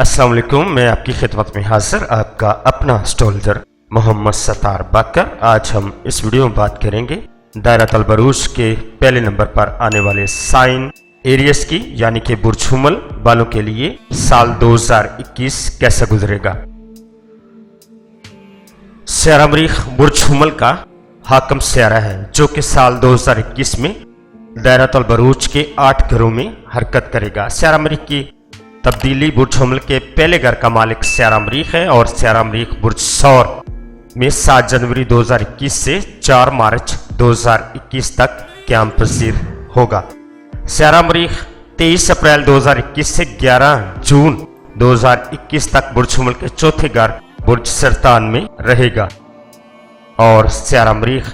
अस्सलाम वालेकुम, मैं आपकी खिदमत में हाजिर आपका अपना एस्ट्रोलॉजर मोहम्मद सत्तार बाकर। आज हम इस वीडियो में बात करेंगे दायरतुल बरूज के पहले नंबर पर आने वाले साइन एरियस की, यानी कि बुर्ज हुमल वालों के लिए साल 2021 कैसा गुजरेगा। स्यारा मरीख बुर्ज हुमल का हाकम स्यारा है, जो कि साल 2021 में दायरतुल बरूज के 8 घरों में हरकत करेगा। स्यारा मरीख की तब्दीली बुर्ज हुमल के पहले घर का मालिक स्यारा मरीख है और स्यारा मरीख बुर्ज सौर में 7 जनवरी 2021 से 4 मार्च 2021 तक क़याम पज़ीर होगा। स्यारा मरीख 23 अप्रैल 2021 से 11 जून 2021 तक बुर्ज हुमल के चौथे घर बुर्ज सरतान में रहेगा और स्यारा मरीख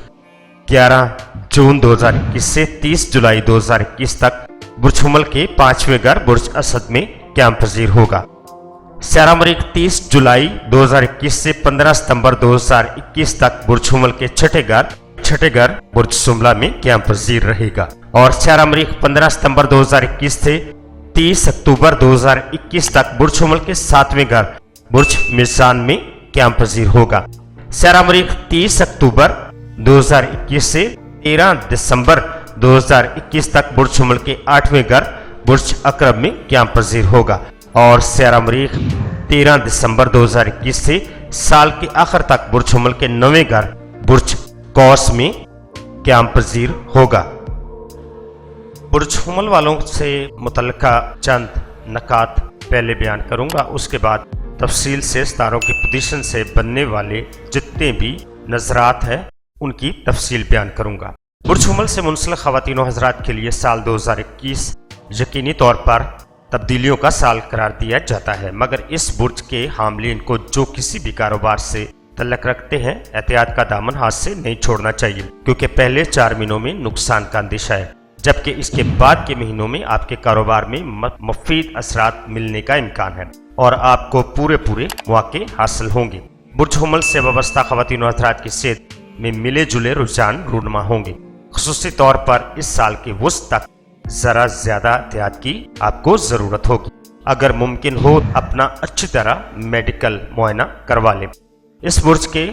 11 जून 2021 से 30 जुलाई 2021 तक बुर्ज हुमल के 5वें घर बुर्ज असद में क़याम पज़ीर होगा। स्यारा मरीख 30 जुलाई 2021 से 15 सितंबर 2021 तक बुर्ज हुमल के छठे घर बुर्ज सुमला में क़याम पज़ीर रहेगा और स्यारा मरीख 15 सितंबर 2021 से 30 अक्टूबर 2021 तक बुर्ज हुमल के 7वें घर बुर्ज मिज़ान में क़याम पज़ीर होगा। स्यारा मरीख 30 अक्टूबर 2021 से 13 दिसंबर 2021 तक बुर्ज हुमल के 8वें घर बुर्ज अकरब में क़याम पज़ीर होगा और स्यारा मरीख 13 दिसंबर 2021 से साल के आखिर तक बुर्ज हुमल के 9वें घर बुर्ज कौस में क़याम पज़ीर होगा। बुर्ज हुमल वालों से मुतल्लिका चंद नकात पहले बयान करूंगा, उसके बाद तफसील से सितारों की पोजीशन से बनने वाले जितने भी नजरात हैं उनकी तफसील बयान करूंगा। बुर्ज हुमल से मुंसलिक ख़वातीन और हज़रात के लिए साल 2021 यकीनी तौर पर तब्दीलियों का साल करार दिया जाता है, मगर इस बुर्ज के हामलीन को जो किसी भी कारोबार से तल्लक रखते हैं एहतियात का दामन हाथ से नहीं छोड़ना चाहिए, क्योंकि पहले 4 महीनों में नुकसान का अंदेशा है, जबकि इसके बाद के महीनों में आपके कारोबार में मुफीद असरात मिलने का इम्कान है और आपको पूरे मौके हासिल होंगे। बुर्ज हुमल से वाबस्ता ख़वातीन और हज़रात की सेहत में मिले जुले रुझान रूनमा होंगे। ख़ुसूसी तौर पर इस साल के वस्त तक जरा ज्यादा एहतियात की आपको जरूरत होगी। अगर मुमकिन हो अपना अच्छी तरह मेडिकल मुआयना करवा लें। इस बुर्ज के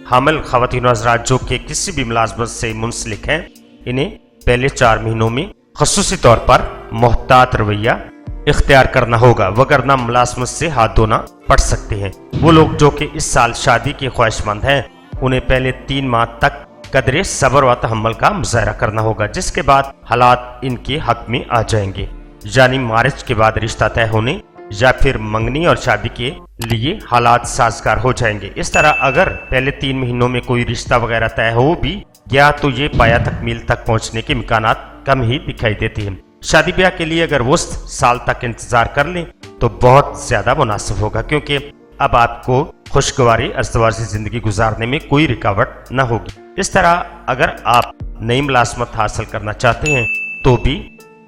हामिल ख़वातीन हज़रात जो कि किसी भी मुलाजमत से मुंसलिक हैं, इन्हें पहले 4 महीनों में ख़ुसूसी तौर पर मोहतात रवैया इख्तियार करना होगा, वगरना मुलाजमत से हाथ धोना पड़ सकते हैं। वो लोग जो कि इस साल शादी के ख्वाहिशमंद हैं, उन्हें पहले 3 माह तक कदरे सब्र व तहम्मुल का मुजाहरा करना होगा, जिसके बाद हालात इनके हक में आ जाएंगे, यानी मार्च के बाद रिश्ता तय होने या फिर मंगनी और शादी के लिए हालात साजगार हो जाएंगे। इस तरह अगर पहले 3 महीनों में कोई रिश्ता वगैरह तय हो भी गया तो ये पाया तकमील तक पहुंचने के इम्कानात कम ही दिखाई देते हैं। शादी ब्याह के लिए अगर वस्त साल तक इंतजार कर लें तो बहुत ज्यादा मुनासिब होगा, क्योंकि अब आपको खुशगवारी अस्तवासी जिंदगी गुजारने में कोई रुकावट न होगी। इस तरह अगर आप नई मुलाजमत हासिल करना चाहते हैं तो भी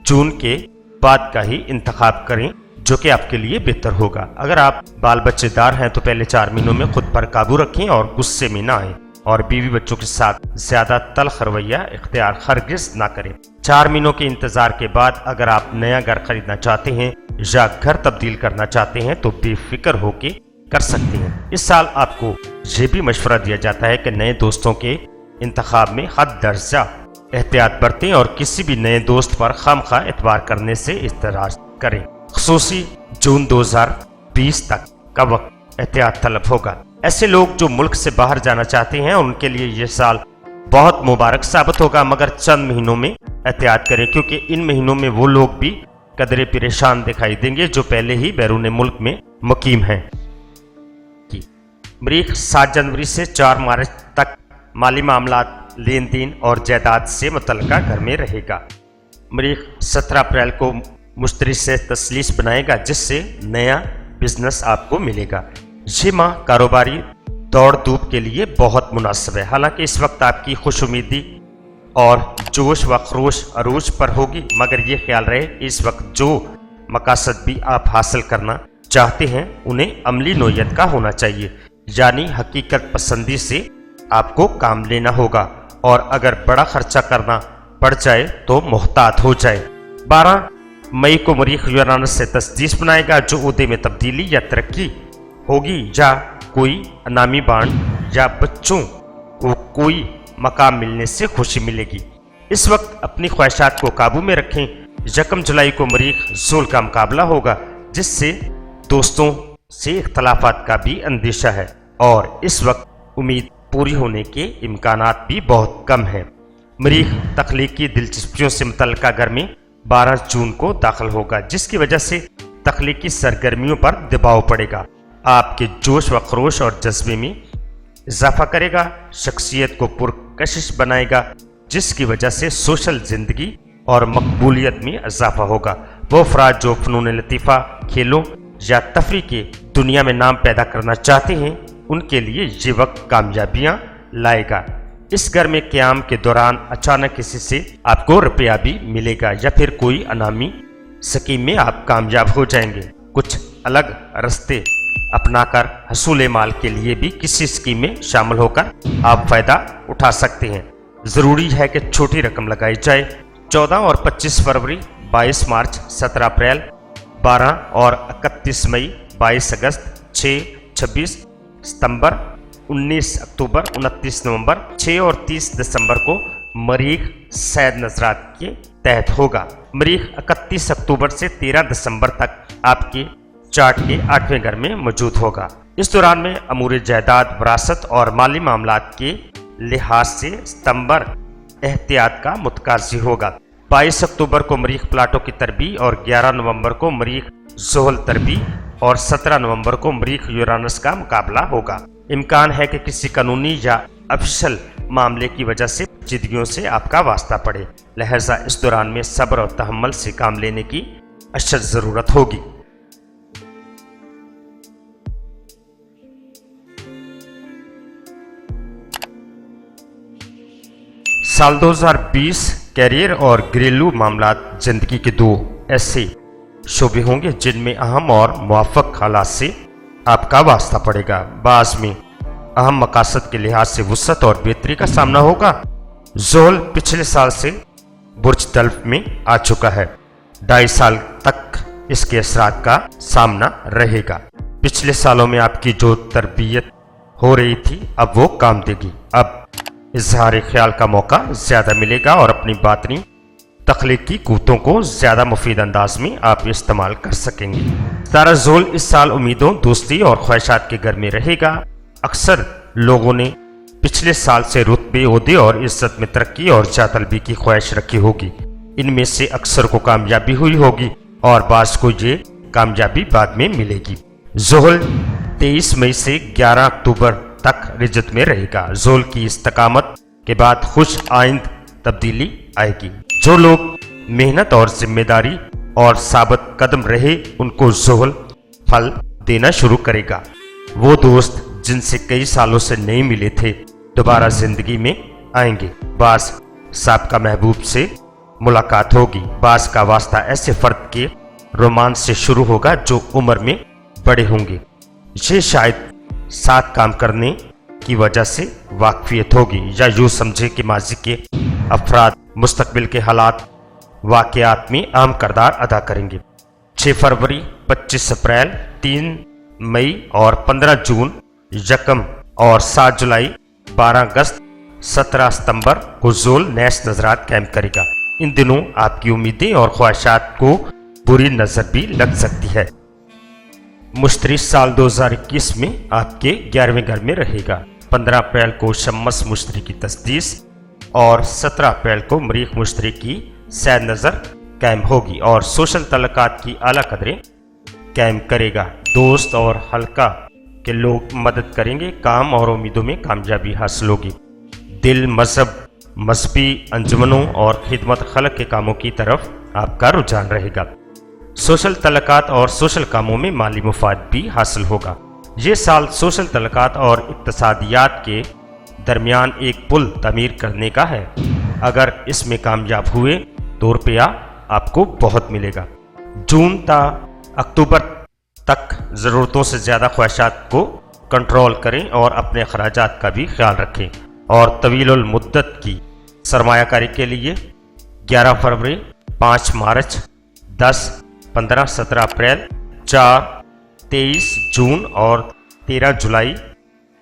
जून के बाद का ही इंतखाब करें, जो कि आपके लिए बेहतर होगा। अगर आप बाल बच्चेदार हैं तो पहले 4 महीनों में खुद पर काबू रखें और गुस्से में ना आए और बीवी बच्चों के साथ ज्यादा तल्ख रवैया इख्तियार हरगिज ना करें। 4 महीनों के इंतजार के बाद अगर आप नया घर खरीदना चाहते हैं या घर तब्दील करना चाहते हैं तो बेफिक्र होके कर सकते हैं। इस साल आपको ये भी मशवरा दिया जाता है कि नए दोस्तों के इंतखाब में हद दर्जा एहतियात बरतें और किसी भी नए दोस्त पर खामखा एतबार करने से इस्तराज करें। खुसूसी जून 2020 तक का वक्त एहतियात तलब होगा। ऐसे लोग जो मुल्क से बाहर जाना चाहते हैं उनके लिए ये साल बहुत मुबारक साबित होगा, मगर चंद महीनों में एहतियात करें, क्योंकि इन महीनों में वो लोग भी कदरे परेशान दिखाई देंगे जो पहले ही बैरून मुल्क में मुकीम हैं। मरीख 7 जनवरी से 4 मार्च तक माली मामलात, लेन देन और जायदाद से मुतल्लिका घर में रहेगा। मरीख 17 अप्रैल को मुश्तरी से तसलीस बनाएगा, जिससे नया बिजनेस आपको मिलेगा। ये माह कारोबारी दौड़ धूप के लिए बहुत मुनासिब है। हालांकि इस वक्त आपकी खुशउम्मीदी और जोश व खरोश अरूज पर होगी, मगर ये ख्याल रहे इस वक्त जो मकासद भी आप हासिल करना चाहते हैं उन्हें अमली नोयत का होना चाहिए, यानी हकीकत पसंदी से आपको काम लेना होगा और अगर बड़ा खर्चा करना पड़ जाए तो मोहतात हो जाए। 12 मई को मरीख यूरानस से तस्दीस बनाएगा, जो उहदे में तब्दीली या तरक्की होगी या कोई अनामी बांड या बच्चों को कोई मकाम मिलने से खुशी मिलेगी। इस वक्त अपनी ख्वाहिशात को काबू में रखें। 1 जुलाई को मरीख ज़ोल का मुकाबला होगा, जिससे दोस्तों से इख्तलाफात का भी अंदेशा है और इस वक्त उम्मीद पूरी होने के इम्कानात भी बहुत कम हैं। मरीख तख्लीकी दिलचस्पियों से मुतल्लिका घर में 12 जून को दाखिल होगा, जिसकी वजह से तख्लीकी सरगर्मियों पर दबाव पड़ेगा। आपके जोश व खरोश और जज्बे में इजाफा करेगा, शख्सियत को पुरकशिश बनाएगा, जिसकी वजह से सोशल ज़िंदगी और मकबूलियत में इजाफा होगा। वो अफराद जो फ़नून लतीफ़ा, खेलों या तफरी के दुनिया में नाम पैदा करना चाहते हैं, उनके लिए ये वक्त कामयाबियाँ लाएगा। इस घर में क़याम के दौरान अचानक किसी से आपको रुपया भी मिलेगा या फिर कोई अनामी स्कीम में आप कामयाब हो जाएंगे। कुछ अलग रास्ते अपनाकर हसूल माल के लिए भी किसी स्कीम में शामिल होकर आप फ़ायदा उठा सकते हैं। ज़रूरी है कि छोटी रकम लगाई जाए। 14 और 25 फरवरी, 22 मार्च, 17 अप्रैल, 12 और 31 मई, 22 अगस्त, 6, 26 सितंबर, 19 अक्टूबर, 29 नवंबर, 6 और 30 दिसंबर को मरीख सैद नजरात के तहत होगा। मरीख 31 अक्टूबर से 13 दिसंबर तक आपके चार्ट के 8वें घर में मौजूद होगा। इस दौरान में अमूर जायदाद, विरासत और माली मामलात के लिहाज से सितंबर एहतियात का मुतकाज़ी होगा। 22 अक्टूबर को मरीख प्लाटो की तरबी और 11 नवंबर को मरीख ज़ोहल तरबी और 17 नवंबर को मरीख यूरानस का मुकाबला होगा। इम्कान है कि किसी कानूनी या ऑफिशियल मामले की वजह से पेचीदगियों से आपका वास्ता पड़े, लिहाजा इस दौरान में सब्र और तहम्मुल से काम लेने की अशद ज़रूरत होगी। साल 2020 कैरियर और घरेलू मामलात ज़िंदगी के 2 ऐसे शोबे होंगे जिनमें अहम और मुआफ़क़ हालात से आपका वास्ता पड़ेगा। बाज़ में अहम मकासद के लिहाज से वुसअत और बेहतरी का सामना होगा। ज़ोहल पिछले साल से बुर्ज दल्फ में आ चुका है। 2.5 साल तक इसके असरात का सामना रहेगा। पिछले सालों में आपकी जो तरबियत हो रही थी, अब वो काम देगी। अब इजहार ख्याल का मौका ज़्यादा मिलेगा और अपनी बातनी तख्लीकी कुव्वतों को ज़्यादा मुफीद अंदाज में आप इस्तेमाल कर सकेंगे। तारा ज़ोहल इस साल उम्मीदों, दोस्ती और ख्वाहिशात के घर में रहेगा। अक्सर लोगों ने पिछले साल से रुतबे, ओहदे और इज्जत में तरक्की और जातलबी की ख्वाहिश रखी होगी। इनमें से अक्सर को कामयाबी हुई होगी और बाज़ को ये कामयाबी बाद में मिलेगी। ज़ोहल 23 मई से 11 अक्टूबर तक रिजत में रहेगा। ज़ोहल की इस्तकामत के बाद खुश आइंद तब्दीली आएगी। जो लोग मेहनत और जिम्मेदारी और साबित कदम रहे, उनको ज़ोहल फल देना शुरू करेगा। वो दोस्त जिनसे कई सालों से नहीं मिले थे, दोबारा जिंदगी में आएंगे। बाज़ साबका महबूब से मुलाकात होगी। बाज़ का वास्ता ऐसे फर्द के रोमांस से शुरू होगा जो उम्र में बड़े होंगे। ये शायद साथ काम करने की वजह से वाकफियत होगी या यूँ समझे कि माजी के अफराद मुस्तकबिल के हालात वाक़यात में अहम किरदार अदा करेंगे। 6 फरवरी, 25 अप्रैल, 3 मई और 15 जून, 1 और 7 जुलाई, 12 अगस्त, 17 सितंबर को ज़ोहल नैश नजरात कायम करेगा। इन दिनों आपकी उम्मीदें और ख्वाहिशात को बुरी नज़र भी लग सकती है। मुश्तरी साल 2021 में आपके 11वें घर में रहेगा। 15 अप्रैल को शम्मस मुश्तरी की तस्दीस और 17 अप्रैल को मरीख मुश्तरी की सैद नज़र कायम होगी और सोशल तल्लुकात की आला कदरें कायम करेगा। दोस्त और हल्का के लोग मदद करेंगे। काम और उम्मीदों में कामयाबी हासिल होगी। दिल, मजहब, मजहबी अंजुमनों और खिदमत खलक के कामों की तरफ आपका रुझान रहेगा। सोशल तल्लुकात और सोशल कामों में माली मुफाद भी हासिल होगा। ये साल सोशल तल्लुकात और इक्तसादियात के दरमियान एक पुल तमीर करने का है। अगर इसमें कामयाब हुए तो रुपया आपको बहुत मिलेगा। जून ता अक्टूबर तक ज़रूरतों से ज़्यादा ख्वाहिशात को कंट्रोल करें और अपने अखराजात का भी ख्याल रखें। और तवील मुद्दत की सरमायाकारी के लिए 11 फरवरी, 5 मार्च, 10, 15, 17 अप्रैल, 4, 23 जून और 13 जुलाई,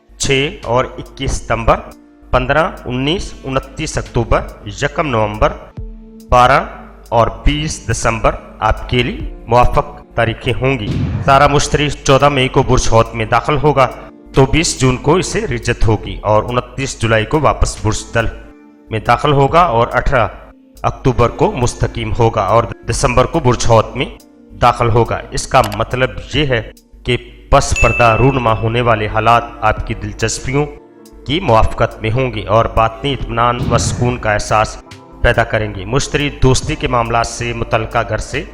6 और 21 सितंबर, 15, 19, 29 अक्टूबर, 1 नवंबर, 12 और 20 दिसंबर आपके लिए मुवाफक तारीखें होंगी। तारा मुश्तरी 14 मई को बुर्ज हौत में दाखिल होगा तो 20 जून को इसे रिजत होगी और 29 जुलाई को वापस बुर्ज दल में दाखिल होगा और 18 अक्टूबर को मुस्तकीम होगा और दिसंबर को बुर्ज हौत में दाखिल होगा। इसका मतलब ये है कि पस पर्दा रूनमा होने वाले हालात आपकी दिलचस्पियों की मुवाफकत में होंगे और बातनी इत्मीनान व सुकून का एहसास पैदा करेंगे। मुश्तरी दोस्ती के मामलात से मुतल्लिका घर से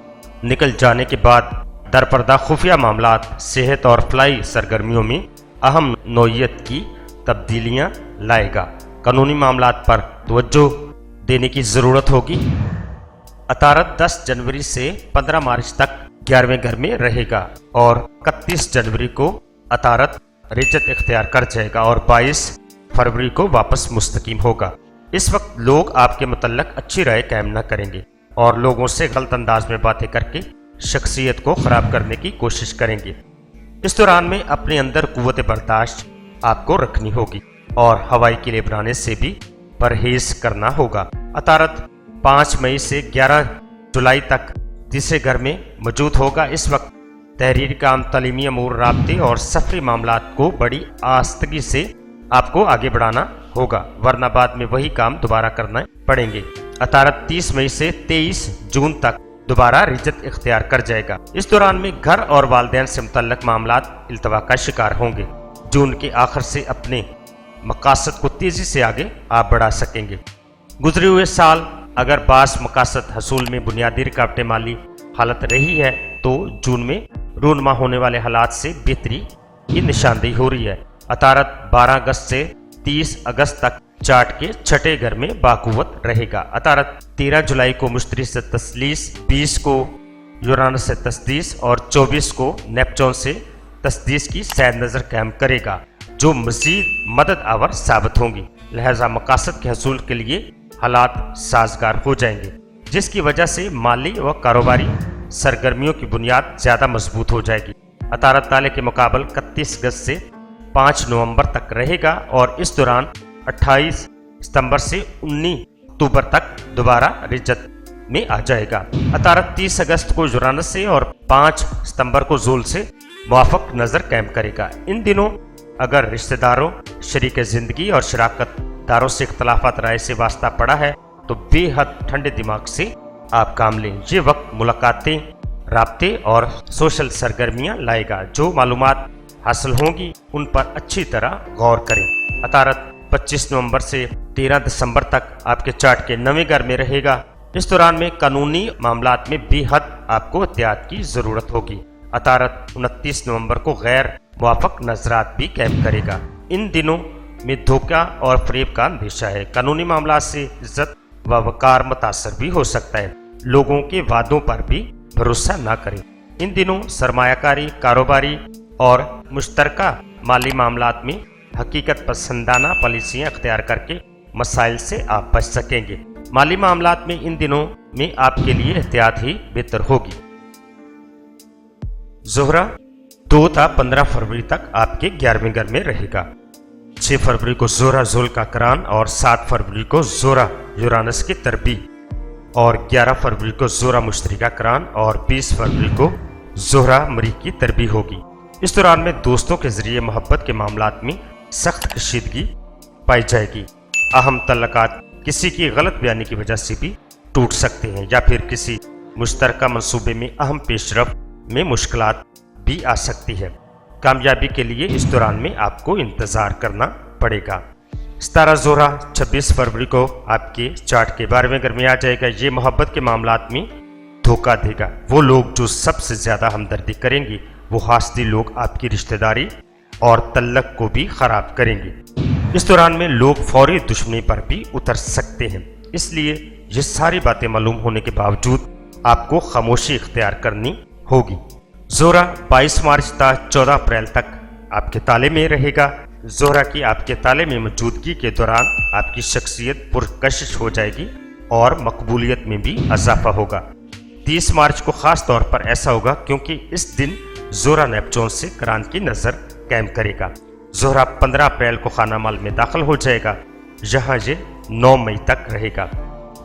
निकल जाने के बाद दरपर्दा खुफिया मामलात, सेहत और फलाई सरगर्मियों में अहम नौइयत की तब्दीलियां लाएगा। कानूनी मामलात पर तवज्जो देने की ज़रूरत होगी। अतारत 10 जनवरी से 15 मार्च तक 11वें घर में रहेगा और 31 जनवरी को अतारत रिजत इख्तियार कर जाएगा और 22 फरवरी को वापस मुस्तकीम होगा। इस वक्त लोग आपके मुतल्लिक अच्छी राय कायम न करेंगे और लोगों से गलत अंदाज में बातें करके शख्सियत को ख़राब करने की कोशिश करेंगे। इस दौरान में अपने अंदर कुव्वत बर्दाश्त आपको रखनी होगी और हवाई किले बनाने से भी परहेज करना होगा। अतारत 5 मई से 11 जुलाई तक तीसरे घर में मौजूद होगा। इस वक्त तहरीरी काम, तालीमी अमूर, राब्ते और सफरी मामलात को बड़ी आस्तगी से आपको आगे बढ़ाना होगा, वरना बाद में वही काम दोबारा करना पड़ेंगे। अतारत 30 मई से 23 जून तक दोबारा रिजत इख्तियार कर जाएगा। इस दौरान में घर और वालिदैन से मुतल्लिक मामलात इल्तवा का शिकार होंगे। जून के आखिर से अपने मकासद को तेजी से आगे आप बढ़ा सकेंगे। गुजरे हुए साल अगर बास मकासद हसूल में बुनियादी रुकावटें माली हालत रही है तो जून में रूनमा होने वाले हालात से बेहतरी की निशानदेही हो रही है। अतारत 12 अगस्त से 30 अगस्त तक चार्ट के छठे घर में बाकुवत रहेगा। अतारत 13 जुलाई को मुश्तरी से तस्लीस, 20 को यूरानस से तस्दीस और 24 को नेपचून से तस्दीस की सैद नज़र कायम करेगा जो मज़ीद मदद आवर साबित होंगी। लिहाजा मकासद के हसूल के लिए हालात साजगार हो जाएंगे जिसकी वजह से माली व कारोबारी सरगर्मियों की बुनियाद ज़्यादा मजबूत हो जाएगी। अतारत ताले के मुकाबल 31 अगस्त से 5 नवंबर तक रहेगा और इस दौरान 28 सितंबर से 19 अक्टूबर तक दोबारा रिजत में आ जाएगा। अतारत 30 अगस्त को यूरानस से और 5 सितंबर को ज़ुल से मुवाफक नज़र कायम करेगा। इन दिनों अगर रिश्तेदारों, शरीक ज़िंदगी और शराकतदारों से इख्तलाफात राय से वास्ता पड़ा है तो बेहद ठंडे दिमाग से आप काम लें। ये वक्त मुलाकातें, राब्ते और सोशल सरगर्मियाँ लाएगा। जो मालूमात हासिल होंगी उन पर अच्छी तरह गौर करें। अतारत 25 नवंबर से 13 दिसंबर तक आपके चार्ट के 9वें घर में रहेगा। इस दौरान में कानूनी मामलात में बेहद आपको एहतियात की ज़रूरत होगी। अतारत 29 नवंबर को गैर मुवाफक नजरात भी कायम करेगा। इन दिनों में धोखा और फरेब का अंदेशा है। कानूनी मामलात से इज्जत व वकार मुतासर भी हो सकता है। लोगों के वादों पर भी भरोसा ना करें। इन दिनों सरमायाकारी, कारोबारी और मुश्तरका माली मामलात में हकीकत पसंदाना पॉलिसियाँ अख्तियार करके मसाइल से आप बच सकेंगे। माली मामलात में इन दिनों में आपके लिए एहतियात ही बेहतर होगी। ज़ोहरा 2 था 15 फरवरी तक आपके 11वें घर में रहेगा। 6 फरवरी को ज़ोहरा ज़ुल का करान और 7 फरवरी को ज़ोहरा यूरानस की तरबी और 11 फरवरी को ज़ोहरा मुश्तरी का करान और 20 फरवरी को ज़ोहरा मरी की तरबी होगी। इस दौरान में दोस्तों के जरिए मोहब्बत के मामलात में सख्त कशीदगी पाई जाएगी। अहम तल्लकात किसी की गलत बयानी की वजह से भी टूट सकते हैं या फिर किसी मुश्तरका मंसूबे में अहम पेशरफ में मुश्किलात भी आ सकती है। कामयाबी के लिए इस दौरान में आपको इंतज़ार करना पड़ेगा। सितारा ज़ोहरा 26 फरवरी को आपके चार्ट के 12वें घर में आ जाएगा। ये मोहब्बत के मामलात में धोखा देगा। वो लोग जो सबसे ज़्यादा हमदर्दी करेंगे वो हासदी लोग आपकी रिश्तेदारी और तल्लक को भी ख़राब करेंगे। इस दौरान में लोग फौरी दुश्मनी पर भी उतर सकते हैं। इसलिए ये सारी बातें मालूम होने के बावजूद आपको खामोशी इख्तियार करनी होगी। ज़ोहरा 22 मार्च तक 14 अप्रैल तक आपके ताले में रहेगा। ज़ोहरा की आपके ताले में मौजूदगी के दौरान आपकी शख्सियत पुरकशिश हो जाएगी और मकबूलियत में भी इजाफा होगा। 30 मार्च को खास तौर पर ऐसा होगा क्योंकि इस दिन ज़ोहरा नेपच्यून से करान की नज़र कायम करेगा। ज़ोहरा 15 अप्रैल को खाना माल में दाखिल हो जाएगा, जहां ये 9 मई तक रहेगा,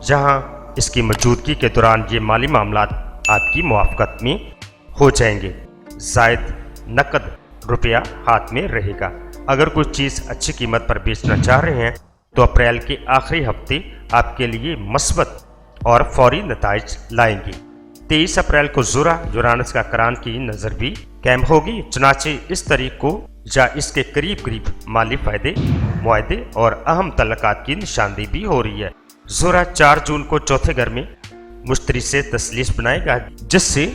जहां इसकी मौजूदगी के दौरान ये माली मामलात आपकी मुआफ़क़त में हो जाएंगे। ज़ायद नकद रुपया हाथ में रहेगा। अगर कोई चीज़ अच्छी कीमत पर बेचना चाह रहे हैं तो अप्रैल के आखिरी हफ्ते आपके लिए मस्बत और फौरी नताइज लाएंगे। 23 अप्रैल को ज़ोहरा यूरानस का करान की नज़र भी कायम होगी। चुनाचे इस तारीख को या इसके करीब करीब माली फ़ायदे, मुआहदे और अहम तल्लुकात की निशानदेही भी हो रही है। ज़ोहरा 4 जून को चौथे घर में मुश्तरी से तसलीस बनाएगा, जिससे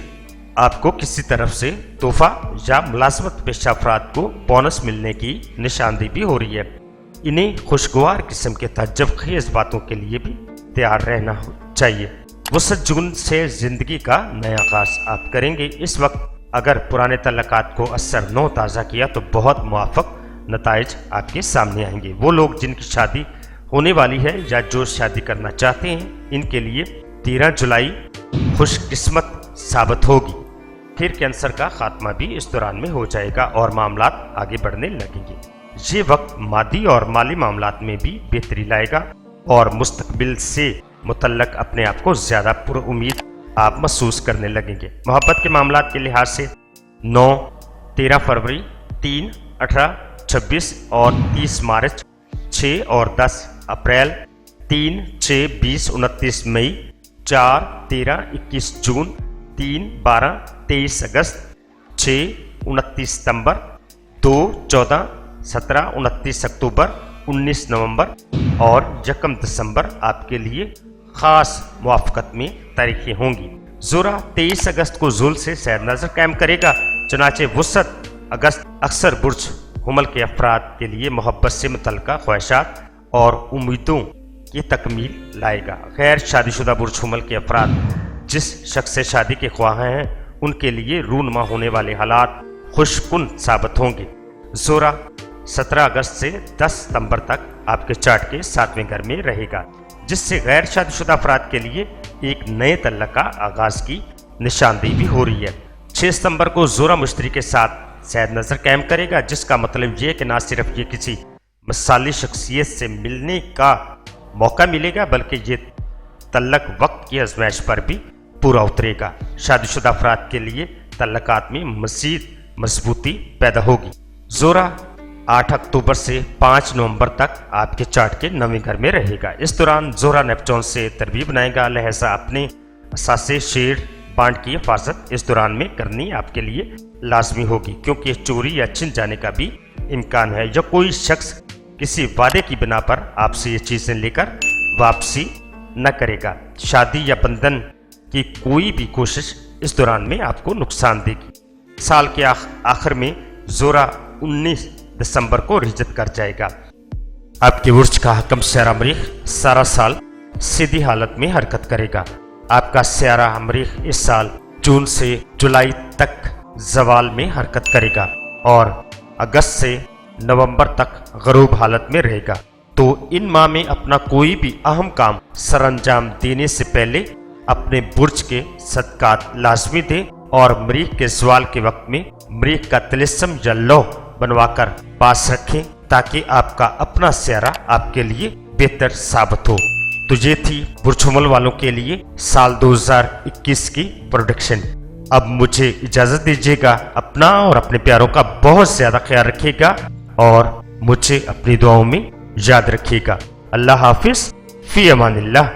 आपको किसी तरफ से तोहफा या मुलाजमत पेशा अफराद को बोनस मिलने की निशानदेही भी हो रही है। इन्हें खुशगवार किस्म के तहज्जुब खेज बातों के लिए भी तैयार रहना चाहिए। वसत जून से ज़िंदगी का नया आगाज आप करेंगे। इस वक्त अगर पुराने तल्लुकात को असर नो ताज़ा किया तो बहुत मुआफ़क़ नताइज आपके सामने आएंगे। वो लोग जिनकी शादी होने वाली है या जो शादी करना चाहते हैं, इनके लिए 13 जुलाई खुशकिस्मत साबित होगी। फिर कैंसर का खात्मा भी इस दौरान में हो जाएगा और मामलात आगे बढ़ने लगेंगे। ये वक्त मादी और माली मामलात में भी बेहतरी लाएगा और मुस्तकबिल से मुतल्लक अपने आप को ज़्यादा पुरउम्मीद आप महसूस करने लगेंगे। मोहब्बत के मामलात के लिहाज से 9, 13 फरवरी, 3, 18, 26 और 30 मार्च, 6 और 10 अप्रैल, 3, 6, 20, 29 मई, 4, 13, 21 जून, 3, 12, 23 अगस्त, 6, 29 सितंबर, 2, 14, 17, 29 अक्टूबर, 19 नवंबर और 1 दिसंबर आपके लिए ख़ास मुआफ़क़त में तारीखें होंगी। ज़ोहरा 23 अगस्त को ज़ुल से सैर नज़र कायम करेगा। चुनाचे वसत अगस्त अक्सर बुर्ज हुमल के अफराद के लिए मोहब्बत से मुतल्लिक़ा ख्वाहिशात और उम्मीदों की तकमील लाएगा। गैर शादीशुदा बुर्ज हुमल के अफराद जिस शख्स से शादी के ख्वाह हैं, उनके लिए रूनमा होने वाले हालात खुशकुन साबित होंगे। ज़ोहरा 17 अगस्त से 10 सितंबर तक आपके चार्ट के 7वें घर में रहेगा, जिससे गैर शादीशुदा अफराद के लिए एक नए तल्लुक़ का आगाज़ की निशानदेही भी हो रही है। 6 सितंबर को ज़ोहरा मुश्तरी के साथ सैर नज़र कायम करेगा, जिसका मतलब ये कि ना सिर्फ ये किसी मिसाली शख्सियत से मिलने का मौका मिलेगा, बल्कि ये तल्लुक़ वक्त की आज़माइश पर भी पूरा उतरेगा। शादीशुदा अफराद के लिए तल्लुकात में मज़ीद मजबूती पैदा होगी। ज़ोहरा 8 अक्टूबर से 5 नवंबर तक आपके चार्ट के 9वें घर में रहेगा। इस दौरान ज़ोहरा नेपच्यून से तरबीब बनाएगा, लिहाजा अपने असासे शेड बांड की हिफाजत इस दौरान में करनी आपके लिए लाजमी होगी, क्योंकि चोरी या छिन जाने का भी इम्कान है या कोई शख्स किसी वादे की बिना पर आपसे ये चीज़ें लेकर वापसी न करेगा। शादी या बंधन की कोई भी कोशिश इस दौरान में आपको नुकसान देगी। साल के आखिर में ज़ोहरा 19 दिसंबर को हिजरत कर जाएगा। आपके उर्ज का हकम सयारा मरीख सारा साल सीधी हालत में हरकत करेगा। आपका सयारा मरीख इस साल जून से जुलाई तक जवाल में हरकत करेगा और अगस्त से नवंबर तक गरूब हालत में रहेगा। तो इन माह में अपना कोई भी अहम काम सरअंजाम देने से पहले अपने बुर्ज के सदकात लाजमी दें और मरीख के जवाल के वक्त में मरीख का तिलिस्म या लौह बनवाकर पास रखें, ताकि आपका अपना सयारा आपके लिए बेहतर साबित हो। तो ये थी बुर्ज हुमल वालों के लिए साल 2021 की प्रोडिक्शन। अब मुझे इजाज़त दीजिएगा। अपना और अपने प्यारों का बहुत ज़्यादा ख्याल रखिएगा और मुझे अपनी दुआओं में याद रखिएगा। अल्लाह हाफिज़, फ़ी अमानिल्लाह।